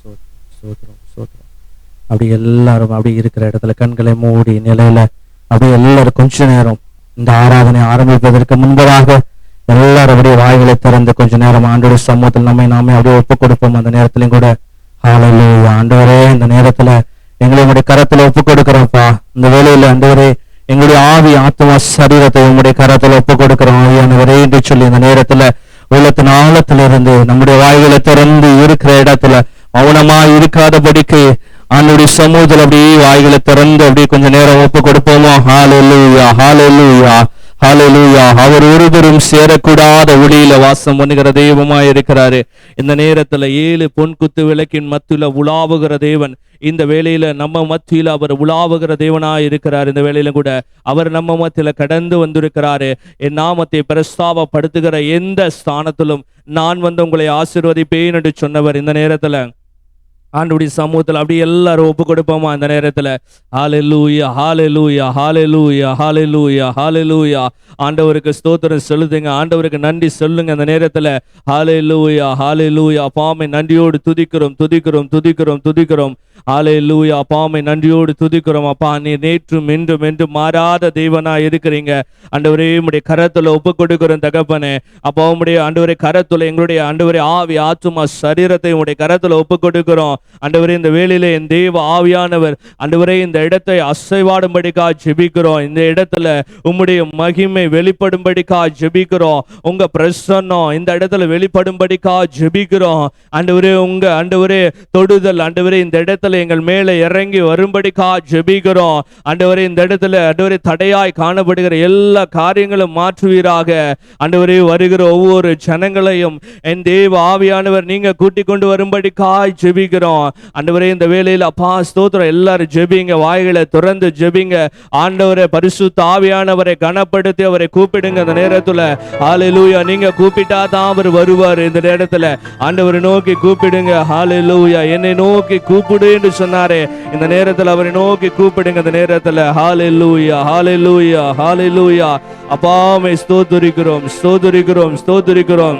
சோத்திரம் சோத்திரம். அப்படி எல்லாரும் அப்படி இருக்கிற இடத்துல கண்களை மூடி நிலையில அப்படி எல்லாரும் கொஞ்ச நேரம் இந்த ஆராதனை ஆரம்பிப்பதற்கு முன்பதாக எல்லாரும் அப்படியே வாய்களை திறந்து கொஞ்ச நேரம் ஆண்டவருடைய சமூகத்தில் நாமே அப்படியே ஒப்பு கொடுப்போம். அந்த நேரத்திலையும் கூட ஹல்லேலூயா ஆண்டவரே, இந்த நேரத்துல எங்களை உங்களுடைய கரத்துல ஒப்பு கொடுக்கிறோம்ப்பா. இந்த வேளையில ஆண்டவரே எங்களுடைய ஆவி ஆத்மா சரீரத்தை உங்களுடைய கரத்துல ஒப்பு கொடுக்கிறோம் ஆவியானவரே என்று சொல்லி இந்த நேரத்துல உள்ளத்தின் ஆழத்திலிருந்து நம்முடைய வாய்களை திறந்து இருக்கிற இடத்துல மௌனமா இருக்காதபடிக்கு ஆண்டவருடைய சமூகத்தில் அப்படியே வாய்களை திறந்து அப்படியே கொஞ்ச நேரம் ஒப்பு கொடுப்போமோ. ஹல்லேலூயா ஹல்லேலூயா ஹல்லேலூயா. அவர் ஒருவரும் சேரக்கூடாத ஒளியில வாசம் பண்ணுகிற தெய்வமாய் இருக்கிறாரு. இந்த நேரத்துல 7 பொன்குத்து விளக்கின் மத்தியில உலாவுகிற தேவன் இந்த வேளையில நம்ம மத்தியில அவர் உலாவுகிற தேவனாய் இருக்கிறார். இந்த வேளையில கூட அவர் நம்ம மத்தியில கடந்து வந்திருக்கிறாரு. என் நாமத்தை பிரஸ்தாபப்படுத்துகிற எந்த ஸ்தானத்திலும் நான் உங்களை ஆசீர்வதிப்பேன் என்று சொன்னவர். இந்த நேரத்துல ஆண்டவருடைய சமூகத்தில் அப்படி எல்லாரும் ஒப்பு கொடுப்போமா? இந்த நேரத்துல ஹல்லேலூயா ஹல்லேலூயா ஹல்லேலூயா ஹல்லேலூயா ஹல்லேலூயா. ஆண்டவருக்கு ஸ்தோத்திரம் சொல்லுதுங்க, ஆண்டவருக்கு நன்றி சொல்லுங்க. அந்த நேரத்துல ஹல்லேலூயா ஹல்லேலூயா. அப்பாமை நன்றியோடு துதிக்கிறோம் துதிக்கிறோம் துதிக்கிறோம் துதிக்கிறோம். ஹல்லேலூயா. அப்பாமை நன்றியோடு துதிக்கிறோம். அப்பா, நீ நேற்றும் இன்றும் என்றும் மாறாத தேவனா இருக்கிறீங்க. ஆண்டவரே உம்முடைய கரத்துல ஒப்பு கொடுக்கிறோம் தகப்பனே. அப்பா உம்முடைய ஆண்டவரே கரத்துல எங்களுடைய ஆண்டவரே ஆவி ஆத்துமா சரீரத்தை உம்முடைய கரத்துல ஒப்பு கொடுக்கிறோம். ஆண்டவரே இந்த வேளையிலே என் தேவ ஆவியானவர் ஆண்டவரே இந்த இடத்தை அசைவாடும்படிக்கா ஜெபிக்கிறோம். இந்த இடத்துல உம்முடைய மகிமை வெளிப்படும்படிக்கா ஜெபிக்கிறோம். உங்க பிரசன்னம் இந்த இடத்துல வெளிப்படும்படிக்கா ஜெபிக்கிறோம். ஆண்டவரே உங்க ஆண்டவரே தொடுதல் ஆண்டவரே இந்த இடத்துல எங்கள் மேலே இறங்கி வரும்படிக்கா ஜெபிக்கிறோம். ஆண்டவரே இந்த இடத்துல ஆண்டவரே தடையாய் காணப்படுகிற எல்லா காரியங்களும் மாற்றுவீராக. ஆண்டவரே வருகிற ஒவ்வொரு ஜனங்களையும் என் தேவ ஆவியானவர் நீங்க கூட்டிக் கொண்டு வரும்படிக்கா ஜெபிக்கிறோம். ஆண்டவரே இந்த வேளையில் அப்பா ஸ்தோத்திரம். எல்லாரும் ஜெபிங்க, வாய்களை திறந்து ஜெபிங்க. ஆண்டவரே பரிசுத்த ஆவியானவரை கனப்படுத்தி அவரை கூப்பிடுங்க. இந்த நேரத்துல ஹல்லேலூயா. நீங்க கூப்பிட்டா தான் அவர் வருவார். இந்த நேரத்துல ஆண்டவரை நோக்கி கூப்பிடுங்க. ஹல்லேலூயா. என்னை நோக்கி கூப்பிடு என்று சொன்னாரே, இந்த நேரத்துல அவரை நோக்கி கூப்பிடுங்க. இந்த நேரத்துல ஹல்லேலூயா ஹல்லேலூயா ஹல்லேலூயா. அப்பாவை ஸ்தோத்திரிக்கிறோம் ஸ்தோத்திரிக்கிறோம் ஸ்தோத்திரிக்கிறோம்.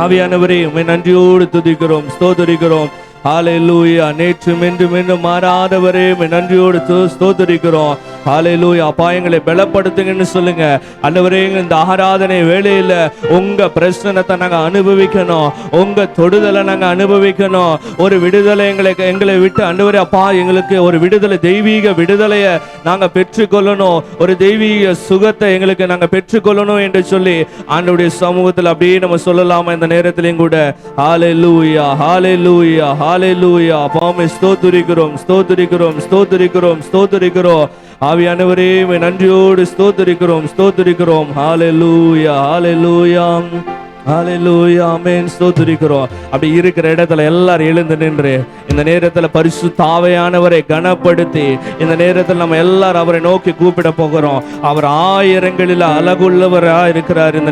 ஆவியானவரே உம்மை நன்றியோடு துதிக்கிறோம் ஸ்தோத்திரிக்கிறோம். ஹல்லேலூயா. நேற்றும் இன்றும் என்றும் மாறாதவரே உம்மை நன்றியோடு ஸ்தோத்திரிக்கிறோம். ஹல்லேலூயா. அப்பா எங்களை பலப்படுத்துங்கன்னு சொல்லுங்க. ஆண்டவரே இந்த ஆராதனை வேளையில உங்க பிரசன்னத்தை நாங்க அனுபவிக்கணும், உங்க தொடுதலை நாங்க அனுபவிக்கணும். ஒரு விடுதலை எங்களை விட்டு ஆண்டவரே அப்பா எங்களுக்கு ஒரு விடுதலை, தெய்வீக விடுதலையை நாங்க பெற்றுக்கொள்ளணும், ஒரு தெய்வீக சுகத்தை எங்களுக்கு நாங்க பெற்றுக்கொள்ளணும் என்று சொல்லி ஆண்டவருடைய சமூகத்தில் அப்படியே நம்ம சொல்லலாமா? இந்த நேரத்திலையும் கூட ஹல்லேலூயா ஹல்லேலூயா ஹல்லேலூயா. அப்பாவை ஸ்தோத்திரிக்கிறோம் ஸ்தோத்திரிக்கிறோம் ஸ்தோத்திரிக்கிறோம் ஸ்தோத்திரிக்கிறோம். ஆவியானவரே உம்மை நன்றியோடு ஸ்தோத்திரிக்கிறோம் ஸ்தோத்திரிக்கிறோம். ஹல்லேலூயா ஹல்லேலூயா ஹல்லேலூயா ஆமென் ஸ்தோத்திரிக்கிறோம். அப்படி இருக்கிற இடத்துல எல்லாரும் எழுந்து நின்று இந்த நேரத்துல பரிசுத்த ஆவியானவரை கனப்படுத்தி இந்த நேரத்தில் நம்ம எல்லாரும் அவரை நோக்கி கூப்பிட போகிறோம். அவர் ஆயிரங்களில் அழகுள்ளவரா இருக்கிறார். இந்த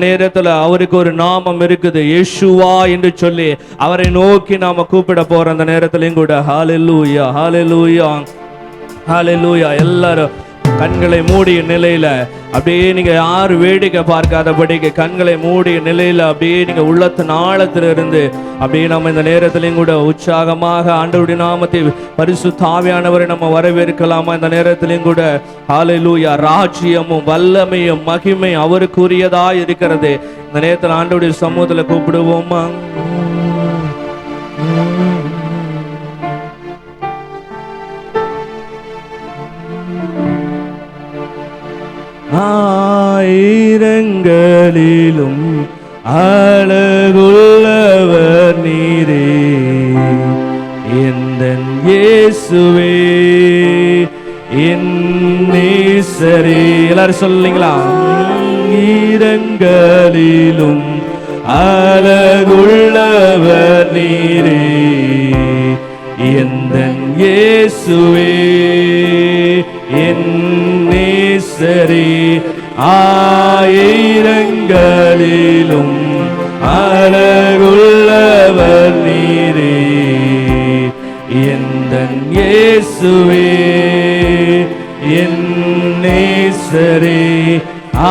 நேரத்துல அவருக்கு ஒரு நாமம் இருக்குது, யேசுவா என்று சொல்லி அவரை நோக்கி நாம கூப்பிட போறோம். அந்த நேரத்திலையும் கூட ஹல்லேலூயா ஹல்லேலூயா ஹல்லேலூயா. எல்லாரும் கண்களை மூடிய நிலையில அப்படியே நீங்க யாரு வேடிக்கை பார்க்காதபடிக்கு கண்களை மூடிய நிலையில அப்படியே நீங்க உள்ளத்தின் ஆழத்துல இருந்து அப்படியே நம்ம இந்த நேரத்திலையும் கூட உற்சாகமாக ஆண்டவருடைய நாமத்தை பரிசுத்த ஆவியானவரை நம்ம வரவேற்கலாமா? இந்த நேரத்திலையும் கூட ஹல்லேலூயா. ராஜ்யமும் வல்லமையும் மகிமை அவருக்குரியதா இருக்கிறது. இந்த நேரத்தில் ஆண்டவருடைய சமூகத்துல கூப்பிடுவோமா? ஆயிரங்களிலும் அழகுள்ளவர் நீரே எந்தன் இயேசுவே என் நேசரே. எல்லாரும் சொல்லுங்களா? ஈரங்களிலும் அழகுள்ளவர் நீரே எந்தன் இயேசுவே என் நேசரே. ஆயிரங்களிலும் அழகுள்ளவர் நீரே எந்தன் இயேசுவே என் நேசரே.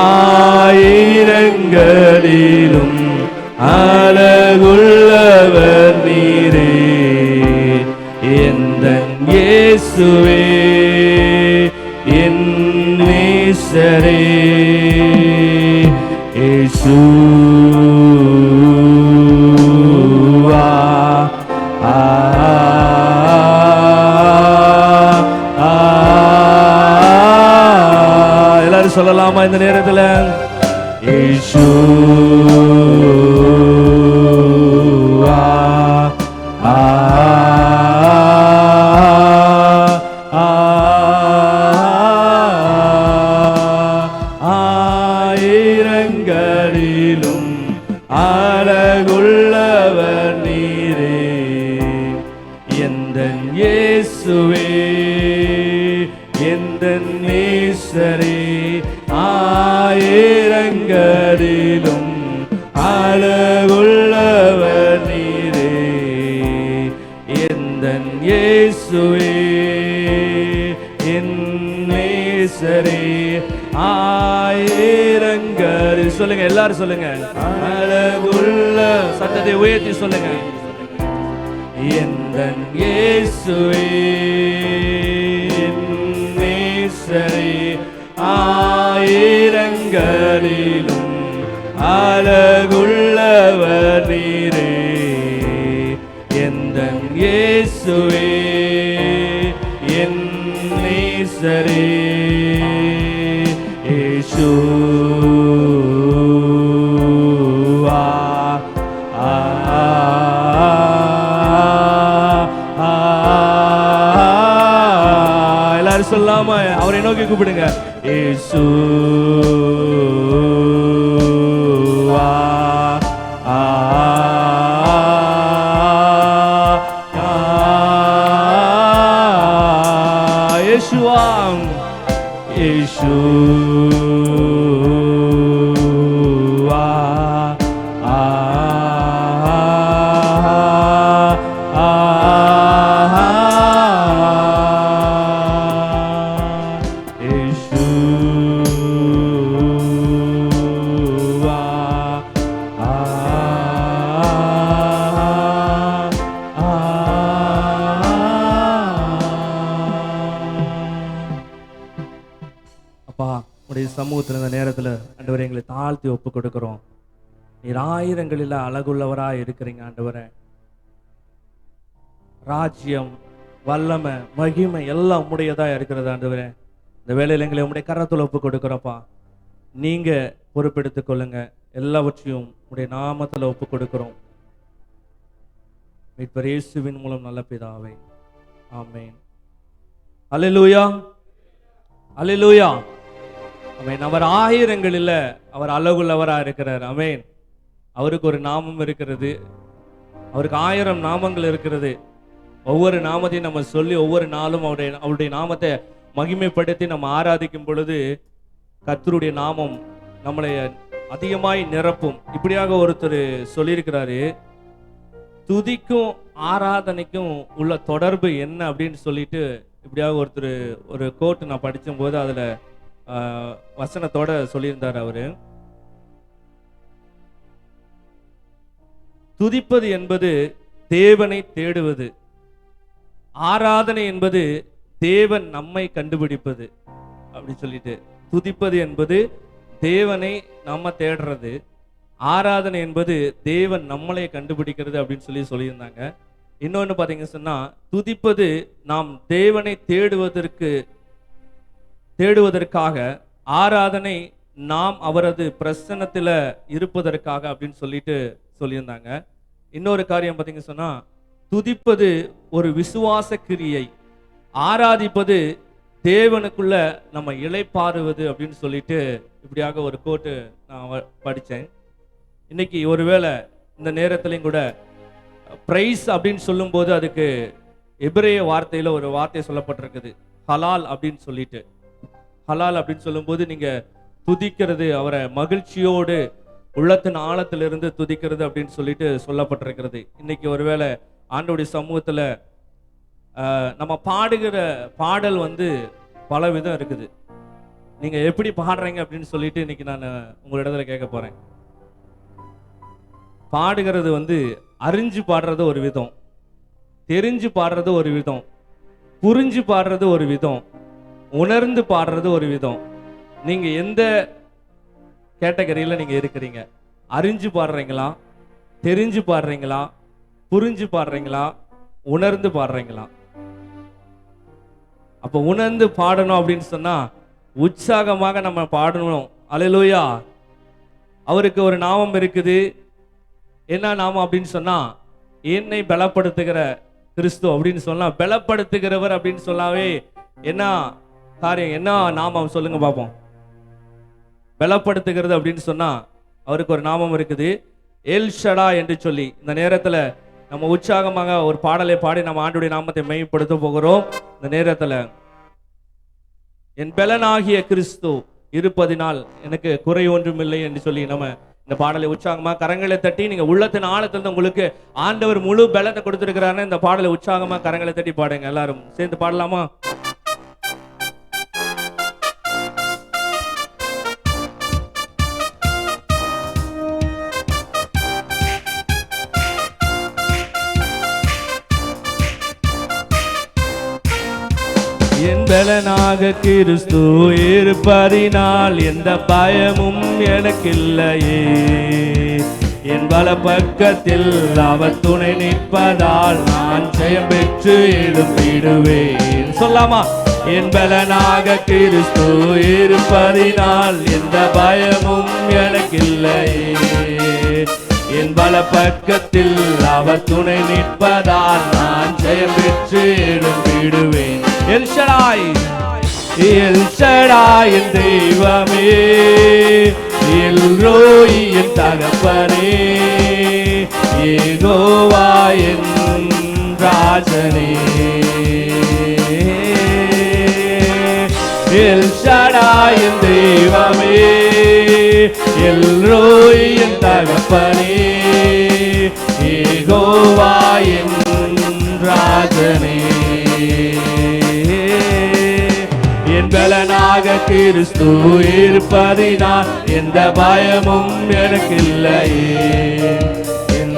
ஆயிரங்களிலும் அழகுள்ளவர் நீரே இயேசுவே என் நேசரே இயேசுவா எல்லாரும் சொல்லலாமா இந்த நேரத்துல இயேசுவா ஆயிரங்களிலும் அழகுள்ளவர் நீரே எந்தன் இயேசுவே எந்தன் நேசரே ஆயிரங்களிலும் அழகுள்ளவர் நீரே எந்தன் இயேசுவே என் நேசரே ஆயிரங்கள் சொல்லுங்க எல்லாரும் சொல்லுங்க அழகுள்ள சத்தத்தை உயர்த்தி சொல்லுங்க எந்தன் இயேசுவே என் நேசரே ஆயிரங்களிலும் அழகுள்ளவர் நீரே எந்தன் இயேசுவே என் நேசரே இயேசுவா எல்லாரும் சொல்லாம அவரை நோக்கி கூப்பிடுங்க இயேசுவா இயேசுவா இயேசுவா சமூகத்தில் இந்த நேரத்தில் ஆண்டவரை எங்களை தாழ்த்தி ஒப்பு கொடுக்கிறோம். நீர் ஆயிரங்களில் அழகுள்ளவராக இருக்கிறீங்க ஆண்டவரை. ராஜ்யம் வல்லமை மகிமை எல்லாம் உம்முடையதா இருக்கிறது ஆண்டவரே. இந்த வேளையில் எங்களை உம்முடைய கரத்தில் ஒப்பு கொடுக்கிறோப்பா. நீங்க பொறுப்பெடுத்துக் கொள்ளுங்க. எல்லாவற்றையும் உடைய நாமத்தில் ஒப்பு கொடுக்கிறோம். மீட்பர் இயேசுவின் மூலம் நல்ல பிதாவே, ஆமென். அல்லேலூயா, அல்லேலூயா. ஆமென். அவர் ஆயிரங்களில் அவர் அழகுள்ளவராக இருக்கிறார். ஆமென். அவருக்கு ஒரு நாமம் இருக்கிறது. அவருக்கு 1000 நாமங்கள் இருக்கிறது. ஒவ்வொரு நாமத்தையும் நம்ம சொல்லி ஒவ்வொரு நாளும் அவருடைய நாமத்தை மகிமைப்படுத்தி நம்ம ஆராதிக்கும் பொழுது கர்த்தருடைய நாமம் நம்மளை அதிகமாய் நிரப்பும். இப்படியாக ஒருத்தர் சொல்லியிருக்கிறாரு, துதிக்கும் ஆராதனைக்கும் உள்ள தொடர்பு என்ன அப்படின்னு சொல்லிட்டு இப்படியாக ஒருத்தர் ஒரு கோட் நான் படிச்சும் போது அதுல வசனத்தோட சொல்லியிருந்தார் அவரு. துதிப்பது என்பது தேவனை தேடுவது, ஆராதனை என்பது தேவன் நம்மை கண்டுபிடிப்பது அப்படி சொல்லிட்டு. துதிப்பது என்பது தேவனை நம்ம தேடுறது, ஆராதனை என்பது தேவன் நம்மளை கண்டுபிடிக்கிறது அப்படின்னு சொல்லியிருந்தாங்க. இன்னொன்னு பாத்தீங்க சொன்னா, துதிப்பது நாம் தேவனை தேடுவதற்காக, ஆராதனை நாம் அவரது பிரசன்னத்துல இருப்பதற்காக அப்படின்னு சொல்லியிருந்தாங்க. இன்னொரு காரியம் பாத்தீங்க சொன்னா, துதிப்பது ஒரு விசுவாச கிரியை, ஆராதிப்பது தேவனுக்குள்ள நம்ம இளைப்பாறுவது அப்படின்னு சொல்லிட்டு இப்படியாக ஒரு கோட்டு நான் படித்தேன். இன்னைக்கு ஒருவேளை இந்த நேரத்திலையும் கூட பிரைஸ் அப்படின்னு சொல்லும்போது அதுக்கு எபிரேய வார்த்தையில ஒரு வார்த்தை சொல்லப்பட்டிருக்குது, ஹலால் அப்படின்னு சொல்லிட்டு. ஹலால் அப்படின்னு சொல்லும்போது நீங்க துதிக்கிறது, அவரை மகிழ்ச்சியோடு உள்ளத்தின் ஆழத்திலிருந்து துதிக்கிறது அப்படின்னு சொல்லிட்டு சொல்லப்பட்டிருக்கிறது. இன்னைக்கு ஒருவேளை ஆண்டவருடைய சமூகத்துல நம்ம பாடுகிற பாடல் பல விதம் இருக்குது. நீங்க எப்படி பாடுறீங்க அப்படின்னு சொல்லிட்டு இன்னைக்கு நான் உங்களிடத்துல கேட்க போறேன். பாடுகிறது அறிஞ்சு பாடுறது ஒரு விதம், தெரிஞ்சு பாடுறது ஒரு விதம், புரிஞ்சு பாடுறது ஒரு விதம், உணர்ந்து பாடுறது ஒரு விதம். நீங்க எந்த கேட்டகரியில நீங்க இருக்கிறீங்க? அறிஞ்சு பாடுறீங்களா, தெரிஞ்சு பாடுறீங்களா, புரிஞ்சு பாடுறீங்களா, உணர்ந்து பாடுறீங்களா? அப்ப உணர்ந்து பாடணும் அப்படின்னு சொன்னா உற்சாகமாக நம்ம பாடணும். அல்லேலூயா. அவருக்கு ஒரு நாமம் இருக்குது. என்ன நாமம் அப்படின்னு சொன்னா, என்னை பலப்படுத்துகிற கிறிஸ்து அப்படின்னு சொன்னா, பலப்படுத்துகிறவர் அப்படின்னு சொல்லாவே என்ன காரியம், என்ன நாமம் சொல்லுங்க பாப்போம். பலப்படுத்துகிறது அப்படின்னு சொன்னா அவருக்கு ஒரு நாமம் இருக்குது, எல் ஷடா என்று சொல்லி. இந்த நேரத்துல நம்ம உற்சாகமாக ஒரு பாடலை பாடி நம்ம ஆண்டுடைய நாமத்தை மையப்படுத்த போகிறோம். இந்த நேரத்துல என் பலனாகிய கிறிஸ்து இருப்பதினால் எனக்கு குறை ஒன்றும் இல்லை என்று சொல்லி நம்ம இந்த பாடலை உற்சாகமா கரங்களை தட்டி, நீங்க உள்ளத்தின் ஆழத்திலிருந்து உங்களுக்கு ஆண்டவர் முழு பலத்தை கொடுத்திருக்கிறாருன்னு இந்த பாடலை உற்சாகமா கரங்களை தட்டி பாடுங்க. எல்லாரும் சேர்ந்து பாடலாமா? என் பலனாக கிறிஸ்து இருப்பதினால் எந்த பயமும் எனக்கில்லையே. என் பல பக்கத்தில் அவர் துணை நிற்பதால் நான் ஜெயம் பெற்று எழும்பிடுவேன். சொல்லாமா? என் பலனாக கிறிஸ்து இருப்பதினால் எந்த பயமும் எனக்கில்லையே. என் பல பக்கத்தில் அவர் துணை நிற்பதால் நான் ஜெயம் பெற்று எழும்பிடுவேன். எல் ஷடாய், எல் ஷடாய் என் தெய்வமே, எல் ரோய் என் தகப்பனே, யெகோவா என் ராஜனே. எல் ஷடாய் என் தெய்வமே, எல் ரோய் என் தகப்பனே, யெகோவா என் ராஜனே. என் பலனாக கிறிஸ்து இருப்பதினால் எந்த பயமும் எனக்கில்லையே.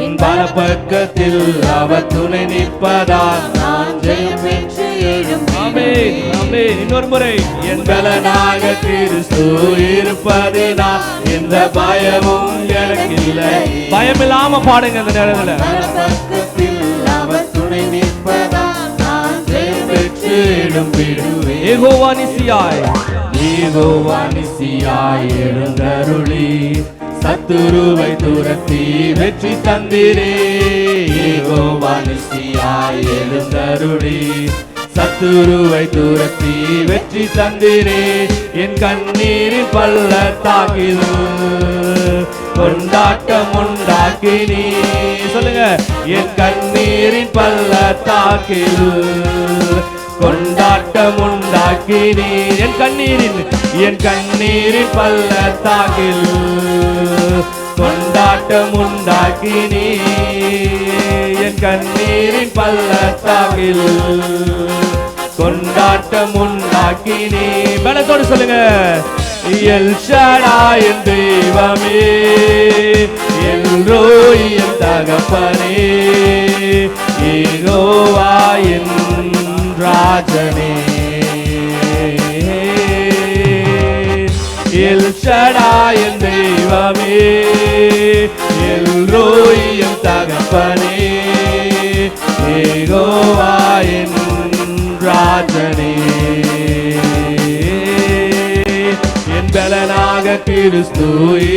என் பல பக்கத்தில் அவர் துணை நிற்பதால் நான் ஜெயம் பெற்று எழும்பிடுவேன். ஆமென். இன்னொரு முறை. என் பலனாக கிறிஸ்து இருப்பதினால் எந்த பயமும் எனக்கில்லை. பயமில்லாம பாடுங்க இந்த நேரத்துல. அவர் துணை நிற்பதால் நான் ஜெயம் பெற்று எழும்பிடுவேன். யெகோவா நிசியாய், யெகோவா நிசியாய் எழுந்தருளி சத்துருவை துரத்தி வெற்றி தந்திரே. யெகோவா நிசியாய் எழுந்தருளி சத்துருவை துரத்தி வெற்றி தந்திரே. என் கண்ணீரின் பள்ளத்தாக்கில் கொண்டாட்டம் உண்டாக்கினீ. சொல்லுங்க. என் கண்ணீரின் பள்ளத்தாக்கில் கொண்டாட்டம் உண்டாக்கினீ. என் கண்ணீரின் பள்ளத்தாக்கில் கொண்டாட்டம் உண்டாக்கினீ. என் கண்ணீரின் பள்ளத்தாக்கில் கொண்டாட்டம் உண்டாக்கினீ. பலத்தோடு சொல்லுங்க. எல் ஷடாய் என் தெய்வமே, எல் ரோய் என் தகப்பனே, யெகோவா என் ராஜனே. எல் ஷடாய் என் தெய்வமே, எல் ரோய் என் தகப்பனே, யெகோவா என் ராஜனே. என் பலனாக கிறிஸ்து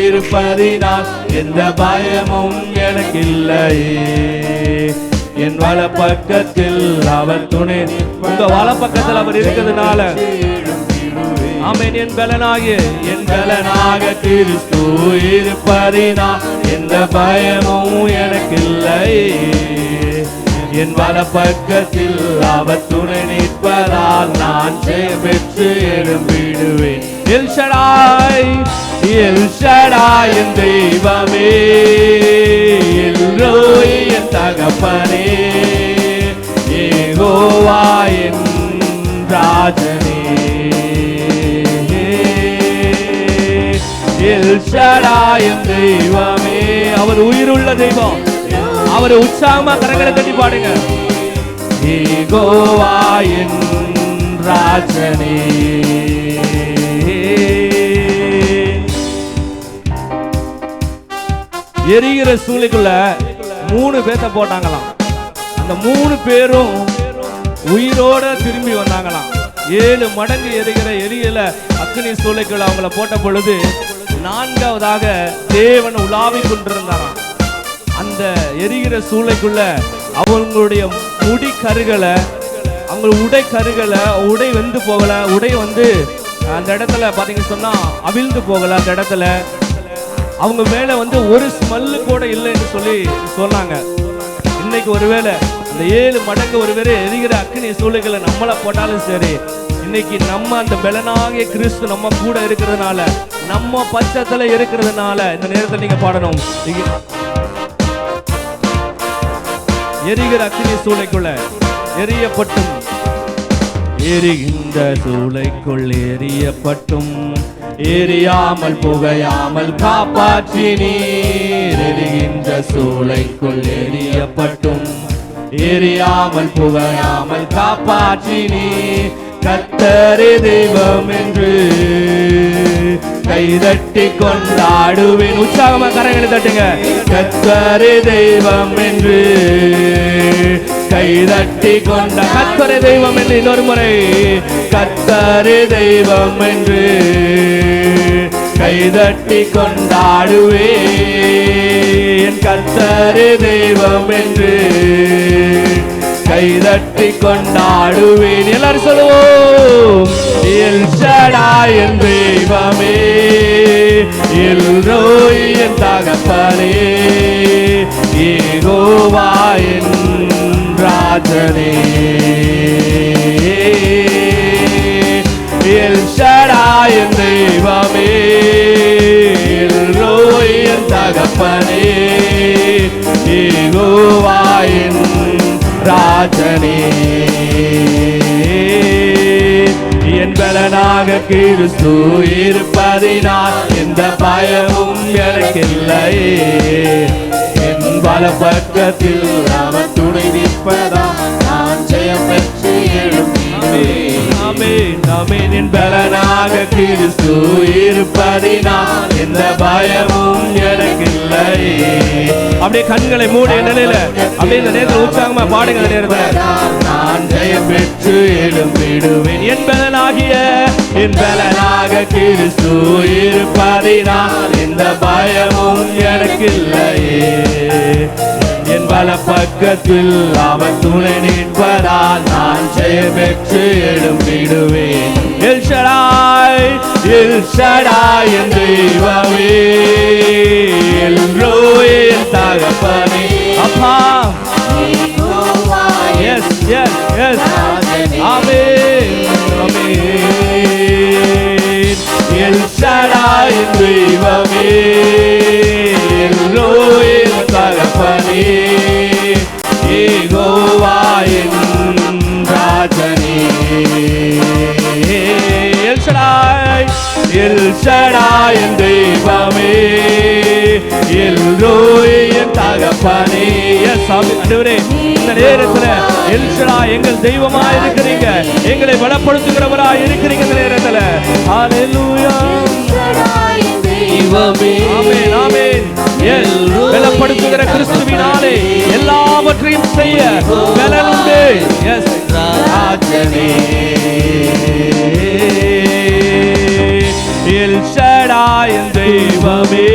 இருப்பதினால் எந்த பயமும் எனக்கில்லையே. என் வல பக்கத்தில் அவர் துணை. உங்க வல பக்கத்தில் அவர் இருக்கிறதுனால ஆமென். என் பலனாக கிறிஸ்து இருப்பதினால் எந்த பயமும் எனக்கில்லையே. என் வல பக்கத்தில் அவர் துணை நிற்பதால் நான் ஜெயம் பெற்று எழும்பிடுவேன். எல் ஷடாய், எல் ஷடாய் என் தெய்வமே, எல் ரோய் என் தகப்பனே, யெகோவா என் ராஜனே. எல் ஷடாய் என் தெய்வமே. அவர் உயிருள்ள தெய்வம். அவரை உற்சாகமா கரங்களை தட்டி பாடுங்க. யெகோவா என் ராஜனே. எரிகிற சூளைக்குள்ள 3 பேத்த போட்டாங்களாம். அந்த 3 பேரும் உயிரோட திரும்பி வந்தாங்களாம். 7 மடங்கு எரியல அக்னி சூளைக்குள்ள அவங்கள போட்ட பொழுது 4வதாக தேவன் உலாவிக் கொண்டிருந்தாராம். அந்த எரிகிற சூளைக்குள்ள அவங்களுடைய முடி கருகளை, அவங்க உடை கருகளை, உடை வெந்து போகல, உடை வந்து அந்த இடத்துல பாத்தீங்கன்னு சொன்னா அவிழ்ந்து போகல. அந்த இடத்துல அவங்க மேல வந்து ஒரு ஸ்மெல்லு கூட இல்லைன்னு சொல்லி சொன்னாங்க. இன்னைக்கு ஒருவேளை அந்த 7 மடங்கு ஒருவேளை எரிகிற அக்னி சூளைகளை நம்மள போட்டாலும் சரி, இன்னைக்கு நம்ம அந்த பலனாகிய கிறிஸ்து நம்ம கூட இருக்கிறதுனால, நம்ம பட்சத்துல இருக்கிறதுனால இந்த நேரத்தில் நீங்க பாடணும். எரிகிற அக்னி சூளைக்குள்ள எரியப்பட்டும், எரிகின்ற சூளைக்குள் எரியப்பட்டும், எரியாமல் புகையாமல் காப்பாற்றி நீர். எரிகின்ற சூளைக்குள் எரியப்பட்டும், எரியாமல் புகையாமல் காப்பாற்றி நீர். கர்த்தரே தெய்வம் என்று கைதட்டி கொண்டாடுவேன். உற்சாகமா கரங்களை தட்டுங்க. கர்த்தரே தெய்வம் என்று கைதட்டி கொண்ட கர்த்தரே தெய்வம் என்று இன்னொரு முறை. கர்த்தரே தெய்வம் என்று கைதட்டி கொண்டாடுவேன். கர்த்தரே தெய்வம் என்று கைதட்டி கொண்டாடுவேன். எல்லாரும் சொல்லுவோம். எல் ஷடாய் என் தெய்வமே, எல் ரோய் என் தகப்பனே, யெகோவா என் ராஜனே. எல் ஷடாய் என் தெய்வமே, எல் ரோய் என் தகப்பனே, யெகோவா என் ராஜனே. என் பலனாக கிறிஸ்து இருப்பதினால் எந்த பயமும் எனக்கில்லையே. என் பலபக்கத்தில் அவர் துணை நிற்பதால் நான் ஜெயம் பெற்று எழும்பேன். ஆமென் ஆமென். என் பலனாக கிறிஸ்து இருப்பதினால் எந்த பயமும் எனக்கில்லையே. அப்படியே கண்களை மூடிய நிலையில அப்படியே இந்த நேரத்தில் உற்சாகமா பாடுங்க. நேரத்தில் நான் ஜெயம் பெற்று எழும்பிடுவேன். என் பலனாக கிறிஸ்து இருப்பதினால் எந்த பயமும் எனக்கில்லையே. என் பல பக்கத்தில் அவர் துணை நிற்பதால் நான் ஜெயம் பெற்று எழும்பிடுவேன். எல் ஷடாய் எல் ஷடாய் என் தெய்வமே, எல் ரோய் என் தகப்பனே. அப்பா எஸ் எஸ் எஸ் ஆமென் ஆமென். எல் ஷடாய் என் தெய்வமே, எல் ரோய் என் தகப்பனே, யெகோவா என் ராஜனே. எல் ஷடாய் எல் ஷடாய் என் தெய்வமே, எல் ரோய் என் தகப்பனே. ஆண்டவரே, இந்த நேரத்துல எல் ஷடாய் எங்கள் தெய்வமா இருக்கிறீங்க, எங்களை பலப்படுத்துகிறவரா இருக்கிறீங்க. இந்த நேரத்துல ஹல்லேலூயா. தெய்வமே ஆமென் ஆமென். பலப்படுத்துகிற கிறிஸ்துவினாலே எல்லாவற்றையும் செய்ய பலன் உண்டு. எஸ் ராஜனே. எல் ஷடாய் என் தெய்வமே,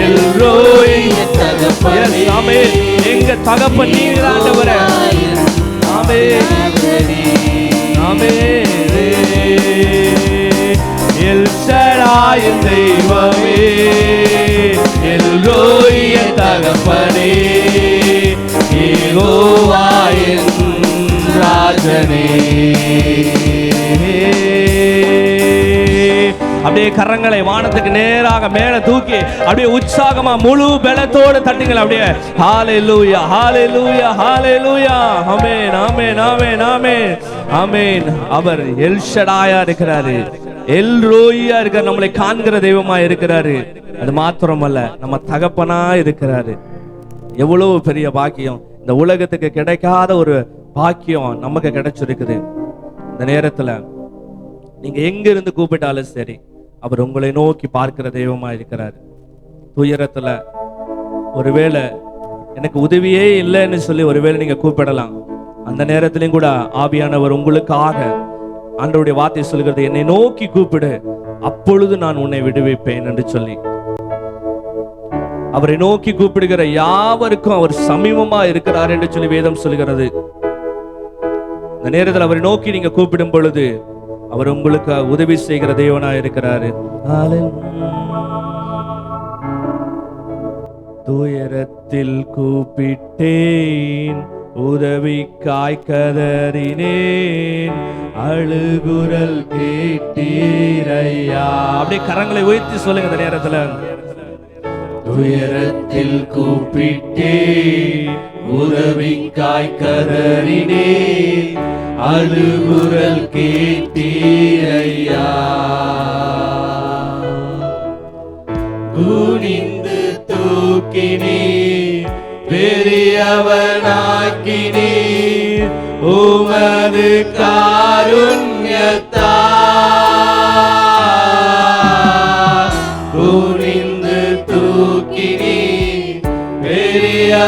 எல் ரோய் என் தகப்பனே. ஆமென். எங்க தகப்பன் நீர் ஆண்டவரே. ஆமென் ஆமென். எல் ஷடாய் என் தெய்வமே, எல் ரோய் என் தகப்பனே, யெகோவா என் ராஜனே. அப்படியே கரங்களை வானத்துக்கு நேராக மேல தூக்கி அப்படியே உற்சாகமா முழு பலத்தோடு தட்டுங்கள். அப்படியே ஹல்லேலூயா ஹல்லேலூயா ஹல்லேலூயா. ஆமென் ஆமென் ஆமென் ஆமென் ஆமென். அவர் எல் ஷடாயா இருக்கிறாரு, எல் ரோயா இருக்கிறார், நம்மளை காண்கிற தெய்வமா இருக்கிறாரு. அது மாத்திரமல்ல, நம்ம தகப்பனா இருக்கிறாரு. எவ்வளவு பெரிய பாக்கியம். இந்த உலகத்துக்கு கிடைக்காத ஒரு பாக்கியம் நமக்கு கிடைச்சிருக்குது. இந்த நேரத்துல நீங்க எங்க இருந்து கூப்பிட்டாலும் சரி, அவர் உங்களை நோக்கி பார்க்கிற தெய்வமா இருக்கிறார். துயரத்துல ஒருவேளை எனக்கு உதவியே இல்லைன்னு சொல்லி ஒருவேளை நீங்க கூப்பிடலாம். அந்த நேரத்திலையும் கூட ஆவியானவர் உங்களுக்காக ஆண்டவருடைய வார்த்தை சொல்கிறது, என்னை நோக்கி கூப்பிடு, அப்பொழுது நான் உன்னை விடுவிப்பேன் என்று சொல்லி. அவரை நோக்கி கூப்பிடுகிற யாவருக்கும் அவர் சமீபமா இருக்கிறார் என்று சொல்லி வேதம் சொல்கிறது. இந்த நேரத்தில் அவரை நோக்கி நீங்க கூப்பிடும் பொழுது அவர் உங்களுக்கு உதவி செய்கிற தேவனா இருக்கிறாரு. துயரத்தில் கூப்பிட்டேன், உதவிக்காய் கதறினேன், அழுகுரல் கேட்டீரையா. அப்படியே கரங்களை உயர்த்தி சொல்லுங்க இந்த நேரத்துல. துயரத்தில் கூப்பிட்டேன், உதவிக்காய் கதறினேன், அழுகுரல் கேட்டீரையா. குனிந்து தூக்கினீர், பெரியவனாக்கினீர், உமது காருண்யத்தால். குனிந்து தூக்கினீர், பெரியவனாக்கினீர்,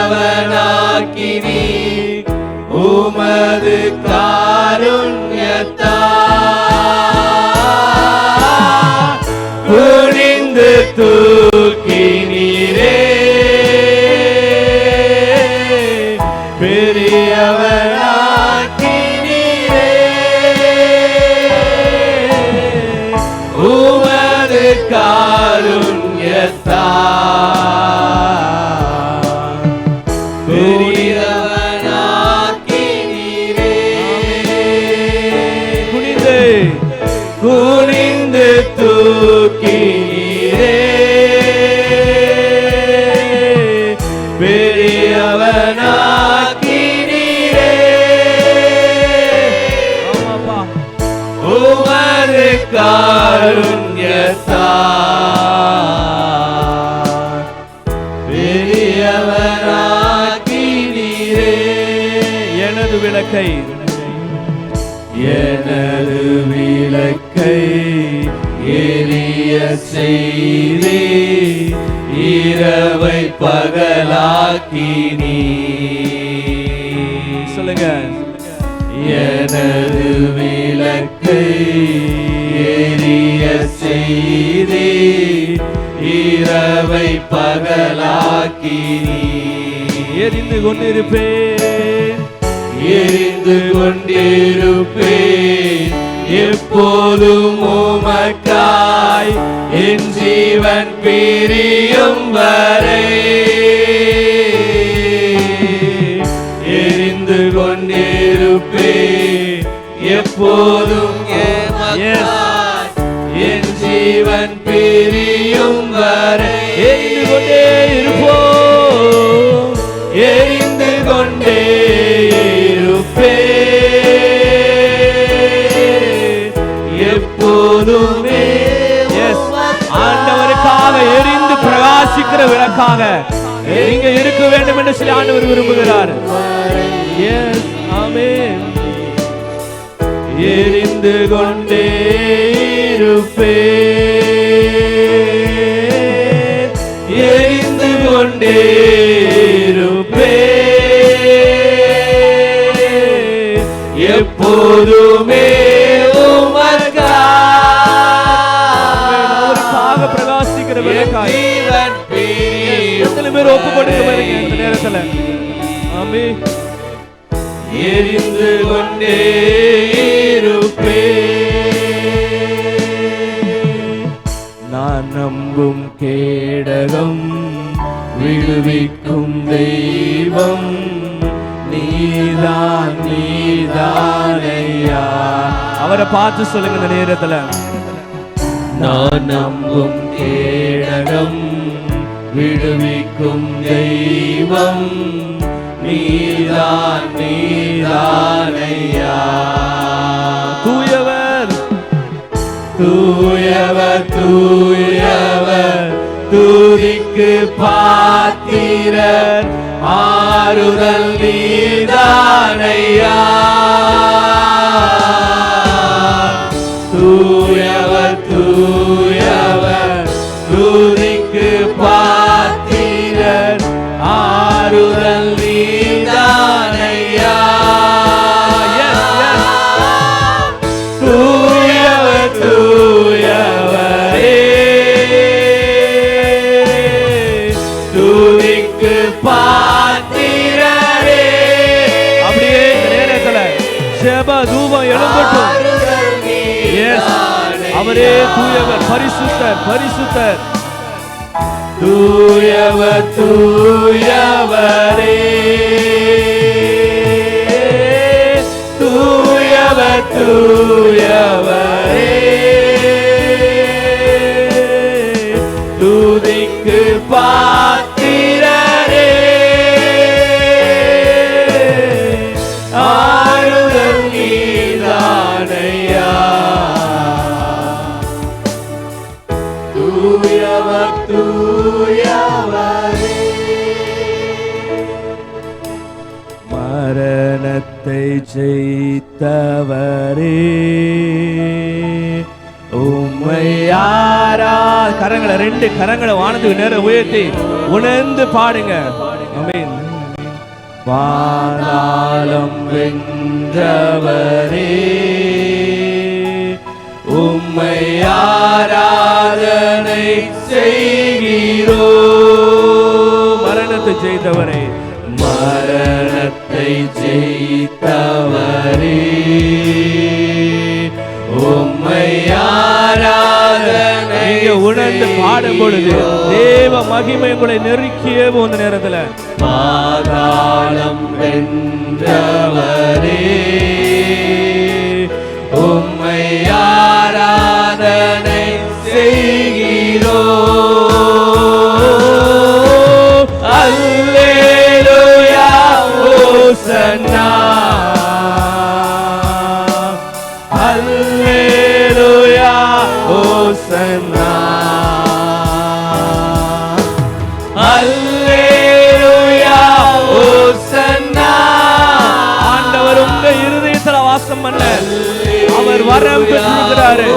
உமது காருண்யத்தால். குனிந்து தூக்கினீரே, பெரியவனாக்கினீரே, உமது காருண்யத்தால். பெரியவனாக்கினீரே. குனிந்து தூக்கினீரே, பெரியவனாக்கினீரே, உமது காருண்யத்தால். பெரியவனாக்கினீரே. எனது விளக்கை, எனது விளக்கை எரிய செய்தே, இரவை பகலாக்கினீ. சொல்லுங்க. எனது விளக்கை எரிய செய்தே, இரவை பகலாக்கினீ. எரிந்து கொண்டிருப்பேன், எரிந்து கொண்டிருப்பேன், எப்போதும் உமக்காய் என் ஜீவன் பிரியும் வரை. எரிந்து கொண்டிருப்பேன், எப்போதும் உமக்காய் என் ஜீவன் பிரியும் வரை. எரிந்து கொண்டே இருப்போம், எரிந்து கொண்டே எப்போதுமே. ஆண்டவருக்காக எரிந்து பிரகாசிக்கிற விளக்காக நீங்க இருக்க வேண்டும் என்று சொல்லி ஆண்டவர் விரும்புகிறார். ஆமென். எரிந்து கொண்டே இருப்பேன், எரிந்து கொண்டே இருப்பேன், எப்போதுமே பிரகாசிக்கிற விளக்காய். எத்தனை பேர் ஒப்பு கொடுக்க பாருங்க இந்த நேரத்துல. ஆமென். எரிந்து கொண்டே இருப்பேன், நான் நம்பும் கேடகம், விடுவிக்கும் தெய்வம், நீதான் நீதானையா. அவரை பார்த்து சொல்லுங்க இந்த நேரத்துல. நான் நம்பும் கேடகம், விடுவிக்கும் தெய்வம், நீதான் நீதானையா. தூயவர் தூயவர் தூயவர், துதிக்க துதிக்கு பாத்திரர் ஆறுதல் நீதானையா. தூயவர் தூயவர் துதிக்கு பாத்திரர் ஆறுதல் நீதானையா. தூயவர் தூயவரே துதிக்கு பாத்திரரே. அப்படியே இந்த நேரத்துல ஜெப தூபம் எழும்பட்டும். அவரே தூயவர் பரிசுத்தர் பரிசுத்தர். தூயவர் தூயவரே தூயவர் தூயவரே துதிக்கு பாத்திரரே ஆறுதல் நீதானையா. தூயவர் தூயவரே மரணத்தை ஜெயித்தவரே உம்மை யாரா. கரங்களை ரெண்டு கரங்களை வானத்துக்கு நேரம் உயர்த்தி உணர்ந்து பாடுங்க. ஆமென். பாதாளம் வென்றவரே உம்மை ஆராதனை செய்கிறோ. மரணத்தை ஜெயித்தவரே மரணத்தை ஜெயித்தவரே உம்மை ஆராதனை. உணர்ந்து பாடும் பொழுது தேவ மகிமை உங்களை நெருக்கிய போன நேரத்தில் பாதாளம் வென்றவரே உம்மை ஆராதனை செய்கிறோ. அல்லேலூயா ஓசன்னா அல்லேலூயா ஓசன்னா அல்லேலூயா ஓசன்னா. ஆண்டவர் உங்க இருதயத்துல வாசம் பண்ண அவர் வரம் பெற்றிருக்கிறாரு.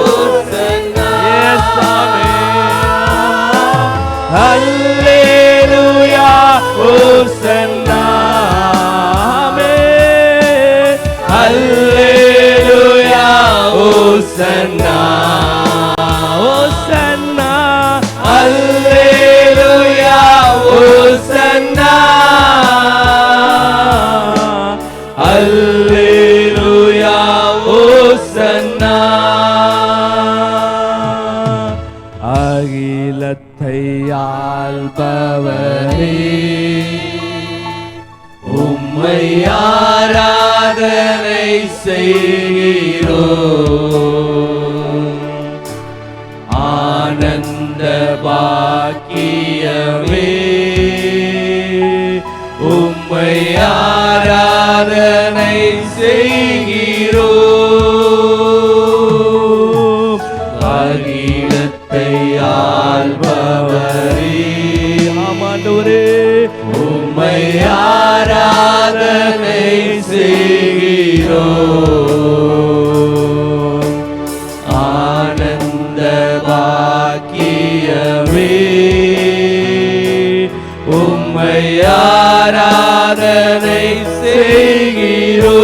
அல்லேலூயா ஓசன்னா அல்லேலூயா ஓசன்னா ஓசன்னா அல்லேலூயா ஓசன்னா அல்லேலூயா ஓசன்னா. அகிலத்தை ஆள்பவரே உம்மை ஆராதனை செய்கிறோ. ஆனந்த பாக்கியமே உம்மை ஆராதனை செய்கிறோ. அகிலத்தை ஆள்பவரே ஆமாண்டவரே உம்மை ஆராதனை செய்கிறோ. ஆனந்த பாக்கியமே உம்மை ஆராதனை செய்கிறோ.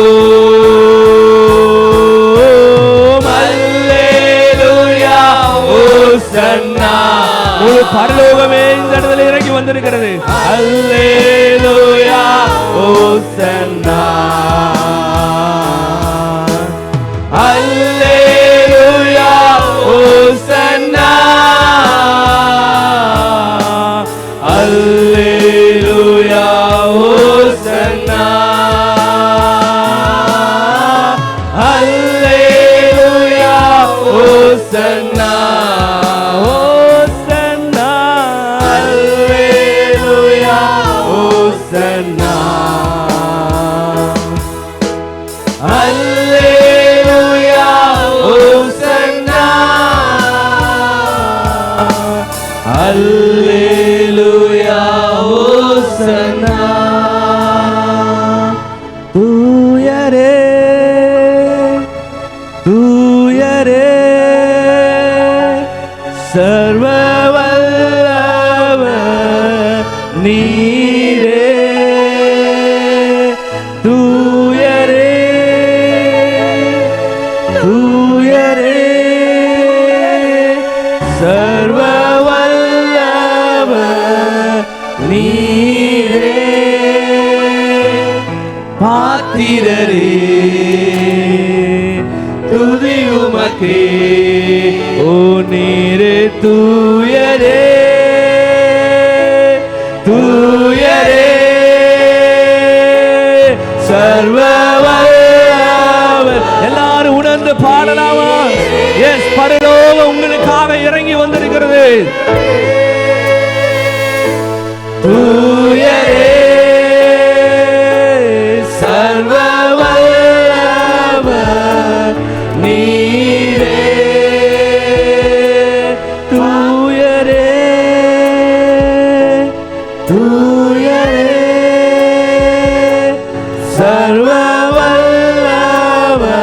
அல்லேலூயா ஓசன்னா. முழு பரலோகமே இந்த இடத்துல இறங்கி வந்திருக்கிறது. அல்லேலூயா ஓசன்னா அல்லேலூயா ஓசன்னா அல்லேலூயா ஓசன்னா அல்லேலூயா ஓசன்னா ஓசன்னா அல்லேலூயா ஓசன்னா அல்லேலூயா ஓசன்னா அல்லேலூயா ஓசன்னா தூயரே தூயரே சர்வ வல்லவர் நீரே தூயரே தூயரே சர்வ வல்லவர் நீரே பாத்திரரே துதி உமக்கே ஓ நீரே தூயரே தூயரே சர்வ வல்லவர். எல்லாரும் உணர்ந்து பாடலாமா? எஸ், பரலோகம் உங்களுக்காக இறங்கி வந்திருக்கிறது. தூயரே சர்வ வல்லவர் நீரே தூயரே தூயரே சர்வ வல்லவர்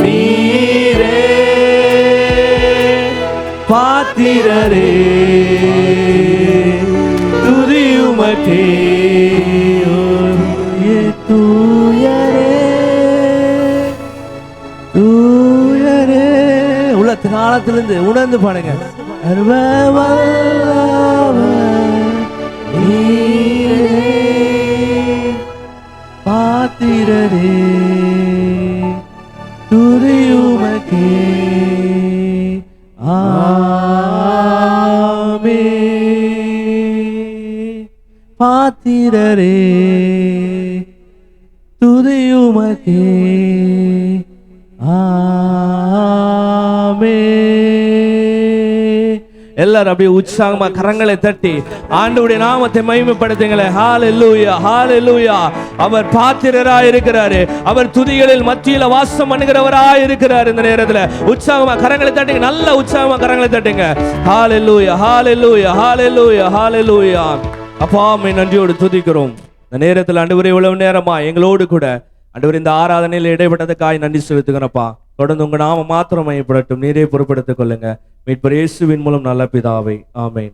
நீரே பாத்திரரே துதி உமக்கே தூயரே தூயரே. உள்ளத்து காலத்திலிருந்து உணர்ந்து பாடுங்க. சர்வ வல்லவர் நீரே பாத்திரரே துதி உமக்கே ஆமென். பாத்திரரே துதி உமக்கே ஆமென். எல்லாரும் அப்படியே உற்சாகமா கரங்களை தட்டி ஆண்டவருடைய நாமத்தை மகிமைப்படுத்துங்களே. ஹalleluya ஹalleluya. அவர் பாத்திரராய் இருக்கிறாரு. அவர் துதிகளில் மத்தியில வாசம் பண்ணுகிறவராய் இருக்கிறார். இந்த நேரத்துல உற்சாகமா கரங்களை தட்டுங்க. நல்ல உற்சாகமா கரங்களை தட்டுங்க. ஹalleluya ஹalleluya ஹalleluya ஹalleluya. அப்பா உம்மை நன்றியோடு துதிக்கிறோம். இந்த நேரத்தில் ஆண்டவரே இவ்வளவு நேரமா எங்களோடு கூட ஆண்டவரே இந்த ஆராதனையில் இடைப்பட்டதுக்காய் நன்றி செலுத்துகிறப்பா. தொடர்ந்து உங்க நாம மாத்திரம் மையப்படட்டும். நீரே பொறுப்படுத்திக் கொள்ளுங்க. மீட்பர் இயேசுவின் மூலம் நல்ல பிதாவே, ஆமென்.